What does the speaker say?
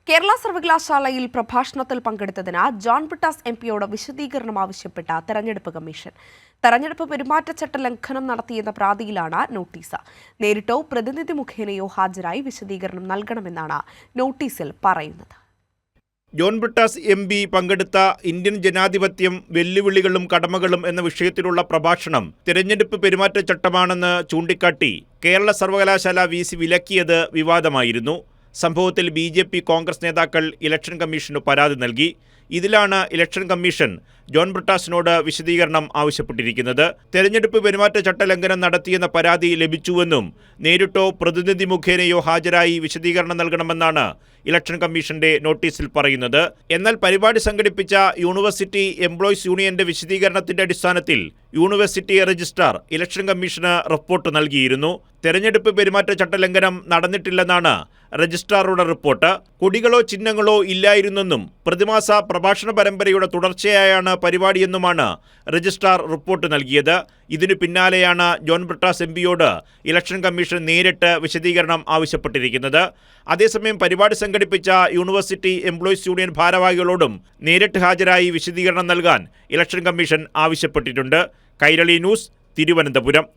കേരള സർവകലാശാലയിൽ പ്രഭാഷണത്തിൽ പങ്കെടുത്തതിന് ജോൺ ബ്രിട്ടാസ് എംപിയോട് വിശദീകരണം ആവശ്യപ്പെട്ട തെരഞ്ഞെടുപ്പ് കമ്മീഷൻ. തെരഞ്ഞെടുപ്പ് പെരുമാറ്റച്ചട്ട ലംഘനം നടത്തിയെന്ന പരാതിയിലാണ് നോട്ടീസ്. നേരിട്ടോ പ്രതിനിധി മുഖേനയോ ഹാജരായി വിശദീകരണം നൽകണമെന്നാണ് നോട്ടീസിൽ പറയുന്നത്. ജോൺ ബ്രിട്ടാസ് MP പങ്കെടുത്ത ഇന്ത്യൻ ജനാധിപത്യം വെല്ലുവിളികളും കടമകളും എന്ന വിഷയത്തിലുള്ള പ്രഭാഷണം തിരഞ്ഞെടുപ്പ് പെരുമാറ്റച്ചട്ടമാണെന്ന് ചൂണ്ടിക്കാട്ടി കേരള സർവകലാശാല VC വിലക്കിയത് വിവാദമായിരുന്നു. സംഭവത്തിൽ BJP കോൺഗ്രസ് നേതാക്കൾ ഇലക്ഷൻ കമ്മീഷന് പരാതി നൽകി. ഇതിലാണ് ഇലക്ഷൻ കമ്മീഷൻ ജോൺ ബ്രിട്ടാസിനോട് വിശദീകരണം ആവശ്യപ്പെട്ടിരിക്കുന്നത്. തെരഞ്ഞെടുപ്പ് പെരുമാറ്റച്ചട്ട ലംഘനം നടത്തിയെന്ന പരാതി ലഭിച്ചുവെന്നും നേരിട്ടോ പ്രതിനിധി മുഖേനയോ ഹാജരായി വിശദീകരണം നൽകണമെന്നാണ് ഇലക്ഷൻ കമ്മീഷന്റെ നോട്ടീസിൽ പറയുന്നത്. എന്നാൽ പരിപാടി സംഘടിപ്പിച്ച യൂണിവേഴ്സിറ്റി എംപ്ലോയീസ് യൂണിയന്റെ വിശദീകരണത്തിന്റെ അടിസ്ഥാനത്തിൽ university registrar election commission report നൽകിയിരുന്നു. തെരഞ്ഞെടുപ്പ് പെരുമാറ്റച്ചട്ട ലംഘനം നടന്നിട്ടില്ലെന്നാണ് രജിസ്ട്രാറുടെ റിപ്പോർട്ട്. കൊടികളോ ചിഹ്നങ്ങളോ ഇല്ലായിരുന്നെന്നും പ്രതിമാസ പ്രഭാഷണ പരമ്പരയുടെ തുടർച്ചയായാണ് പരിപാടിയെന്നുമാണ് രജിസ്ട്രാർ റിപ്പോർട്ട് നൽകിയത്. ഇതിനു പിന്നാലെയാണ് ജോൺ ബ്രിട്ടാസ് MPയോട് ഇലക്ഷൻ കമ്മീഷൻ നേരിട്ട് വിശദീകരണം ആവശ്യപ്പെട്ടിരിക്കുന്നത്. അതേസമയം പരിപാടി സംഘടിപ്പിച്ച യൂണിവേഴ്സിറ്റി എംപ്ലോയീസ് യൂണിയൻ ഭാരവാഹികളോടും നേരിട്ട് ഹാജരായി വിശദീകരണം നൽകാൻ ഇലക്ഷൻ കമ്മീഷൻ ആവശ്യപ്പെട്ടിട്ടുണ്ട്. കൈരളി ന്യൂസ്, തിരുവനന്തപുരം.